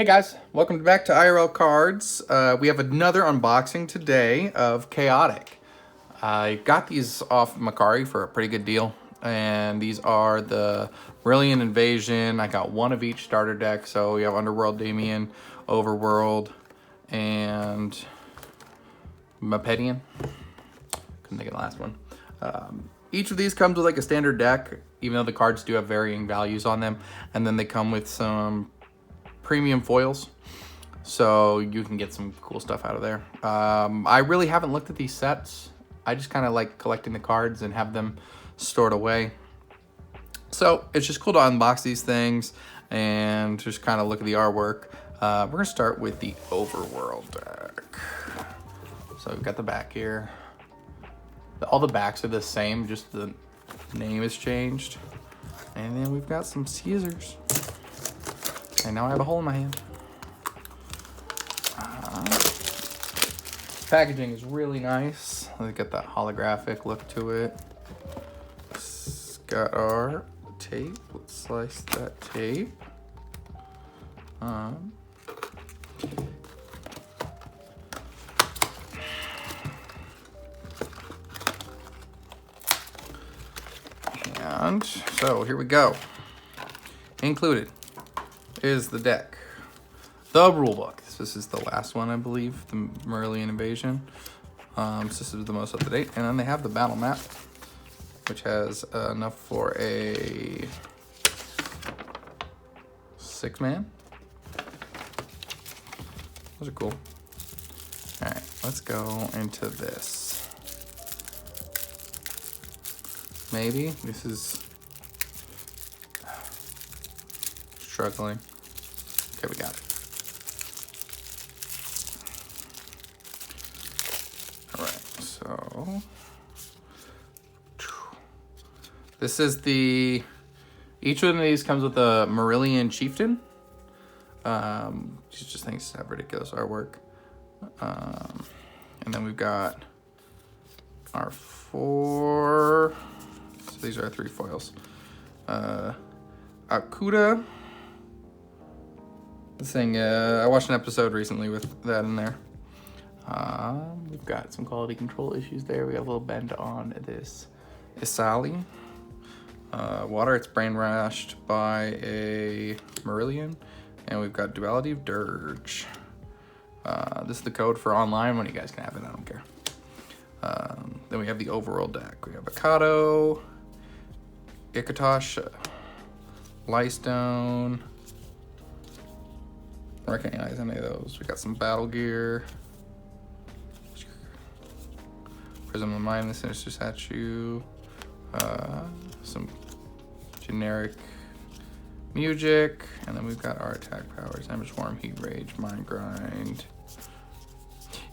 Hey guys, welcome back to IRL Cards. We have another unboxing today of Chaotic. I got these off Macari for a pretty good deal, and these are the Brilliant Invasion. I got one of each starter deck, so we have Underworld Damien, Overworld, and Mapedian. Couldn't think of the last one. Each of these comes with like a standard deck, even though the cards do have varying values on them, and then they come with some premium foils, so you can get some cool stuff out of there. I really haven't looked at these sets. I just kind of like collecting the cards and have them stored away. So it's just cool to unbox these things and just kind of look at the artwork. We're gonna start with the Overworld deck. So we've got the back here. All the backs are the same, just the name has changed. And then we've got some scissors. And now I have a hole in my hand. Packaging is really nice. Let's get that holographic look to it. It's got our tape. Let's slice that tape. And so here we go. Included is the deck, the rule book. This is the last one, I believe, the Marillion Invasion. This is the most up to date, and then they have the battle map, which has enough for a 6-man. Those are cool. All right, let's go into this. Maybe this is struggling. Okay, we got it. All right, so this is the, each one of these comes with a Marillion Chieftain. She just thinks have ridiculous artwork. And then we've got our 4, so these are our 3 foils. Akuda. This thing, I watched an episode recently with that in there. We've got some quality control issues there. We got a little bend on this Isali. Water, it's brainwashed by a Marillion. And we've got Duality of Dirge. This is the code for online. When you guys can have it, I don't care. Then we have the Overworld deck. We have Akado, Ikatosh, Lystone. Recognize any of those. We got some battle gear. Prism of Mind, the Sinister Statue. Some generic music. And then we've got our attack powers. Ambush Swarm, Heat Rage, Mind Grind.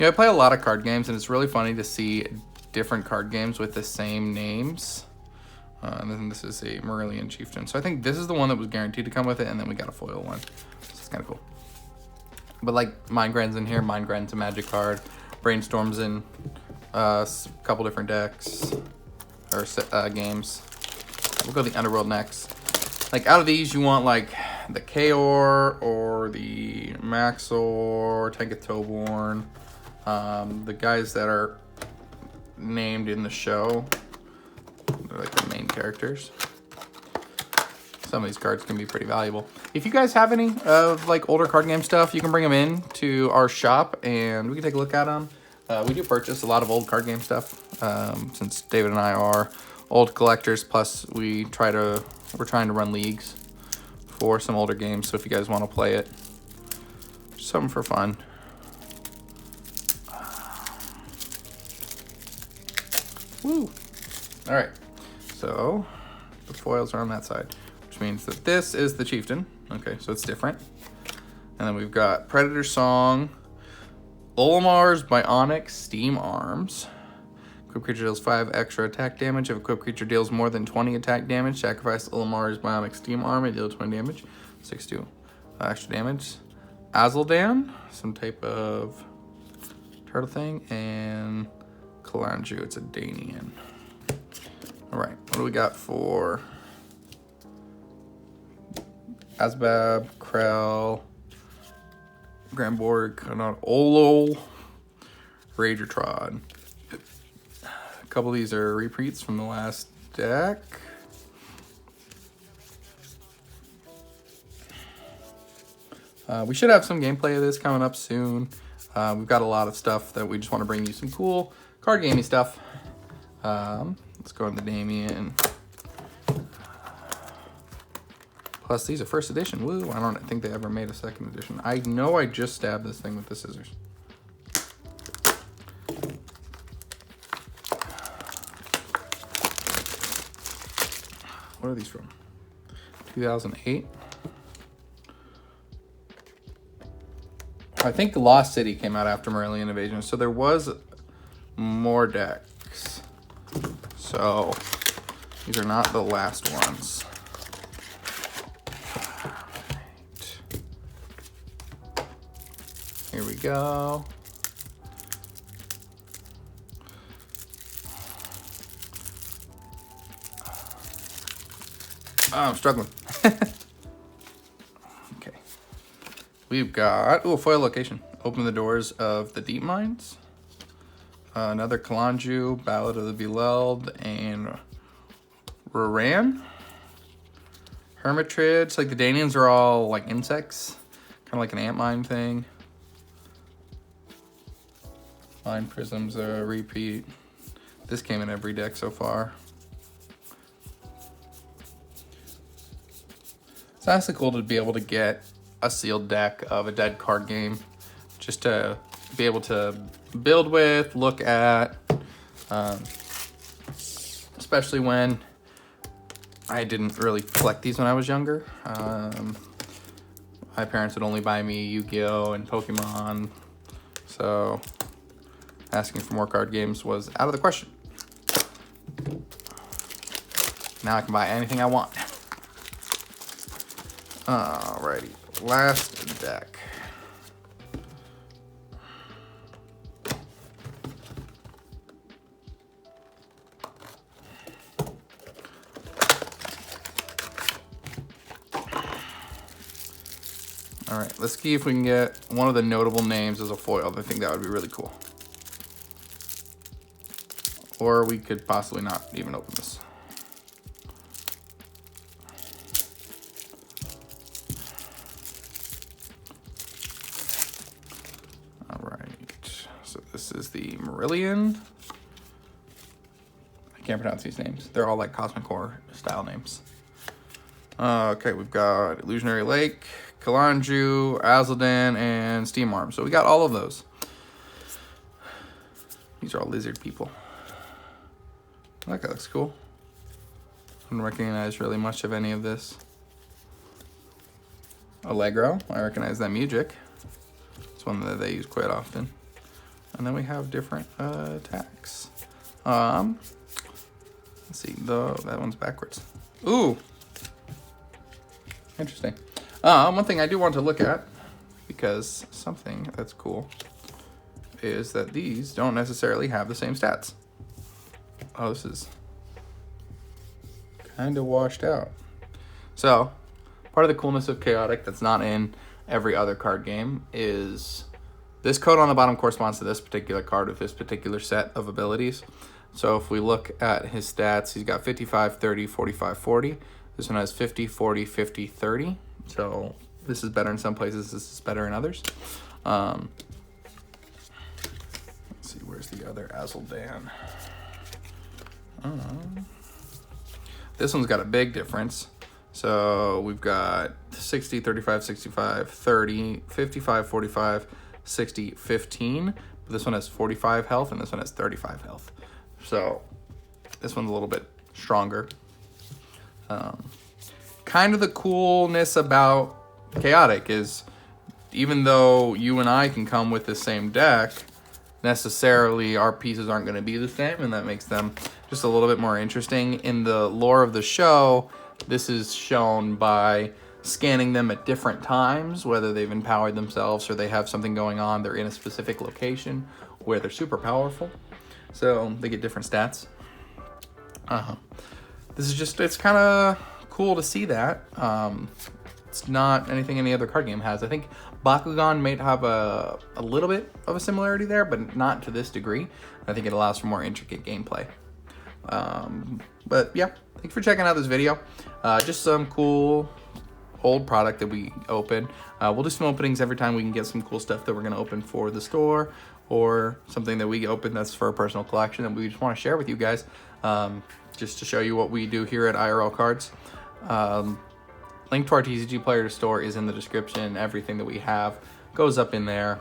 I play a lot of card games, and it's really funny to see different card games with the same names. And then this is a Marillion Chieftain. So I think this is the one that was guaranteed to come with it, and then we got a foil one. So it's kind of cool. But like Mind Grind's in here. Mind Grind's a magic card. Brainstorm's in a couple different decks or games. We'll go to the Underworld next. Like out of these, you want like the Kaor or the Maxor, Tenketh Toborn, the guys that are named in the show. They're like the main characters. Some of these cards can be pretty valuable. If you guys have any of like older card game stuff, you can bring them in to our shop and we can take a look at them. We do purchase a lot of old card game stuff since David and I are old collectors. Plus, we're trying to run leagues for some older games. So if you guys want to play it, just something for fun. Woo! All right, so the foils are on that side, which means that this is the Chieftain. Okay, so it's different. And then we've got Predator Song, Olimar's Bionic Steam Arms. Equipped creature deals 5 extra attack damage. If equipped creature deals more than 20 attack damage, sacrifice Olimar's Bionic Steam Arm and deal 20 damage. 6-2 extra damage. Azuldan, some type of turtle thing, and Kalanju, it's a Danian. All right, what do we got for Asbab, Krell, Gramborg, not Olo, Ragertrod. A couple of these are repeats from the last deck. We should have some gameplay of this coming up soon. We've got a lot of stuff that we just want to bring you some cool card gaming stuff. Let's go into Damien. Plus, these are first edition. Woo! I don't think they ever made a second edition. I know I just stabbed this thing with the scissors. What are these from? 2008? I think Lost City came out after Marillion Invasion, so there was more decks. So these are not the last ones. Right. Here we go. Oh, I'm struggling. Okay. We've got, ooh, foil location. Open the Doors of the Deep Mines. Another Kalanju, Ballad of the Beloved, and Roran. Hermitrids, like the Danians are all like insects. Kind of like an ant mine thing. Mine Prism's a repeat. This came in every deck so far. It's actually cool to be able to get a sealed deck of a dead card game just to be able to build with, look at, especially when I didn't really collect these when I was younger. My parents would only buy me Yu-Gi-Oh! And Pokemon, so asking for more card games was out of the question. Now I can buy anything I want. Alrighty, last deck. Alright, let's see if we can get one of the notable names as a foil. I think that would be really cool. Or we could possibly not even open this. This is the Marillion. I can't pronounce these names. They're all like Cosmic Core style names. Okay, we've got Illusionary Lake, Kalanju, Azuldan, and Steam Arm. So we got all of those. These are all lizard people. That guy looks cool. I don't recognize really much of any of this. Allegro, I recognize that music. It's one that they use quite often. And then we have different attacks. Let's see, that one's backwards. Ooh, interesting. One thing I do want to look at, because something that's cool, is that these don't necessarily have the same stats. Oh, this is kind of washed out. So, part of the coolness of Chaotic that's not in every other card game is this code on the bottom corresponds to this particular card with this particular set of abilities. So if we look at his stats, he's got 55, 30, 45, 40. This one has 50, 40, 50, 30. So this is better in some places, this is better in others. Let's see, where's the other Azuldan? This one's got a big difference. So we've got 60, 35, 65, 30, 55, 45, 60, 15. But this one has 45 health and this one has 35 health. So this one's a little bit stronger. Kind of the coolness about Chaotic is even though you and I can come with the same deck, necessarily our pieces aren't going to be the same, and that makes them just a little bit more interesting. In the lore of the show, this is shown by scanning them at different times, whether they've empowered themselves or they have something going on. They're in a specific location where they're super powerful, so they get different stats. This is just, it's kind of cool to see that. it's not anything any other card game has. I think Bakugan may have a little bit of a similarity there, but not to this degree. I think it allows for more intricate gameplay. But yeah, thanks for checking out this video. Just some cool old product that we open. We'll do some openings every time we can get some cool stuff that we're gonna open for the store, or something that we open that's for a personal collection that we just want to share with you guys, just to show you what we do here at IRL Cards. Link to our TCG player store is in the description. Everything that we have goes up in there,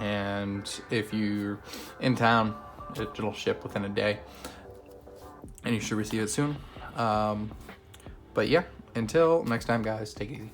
and if you're in town, it'll ship within a day, and you should receive it soon. But yeah, until next time, guys, take it easy.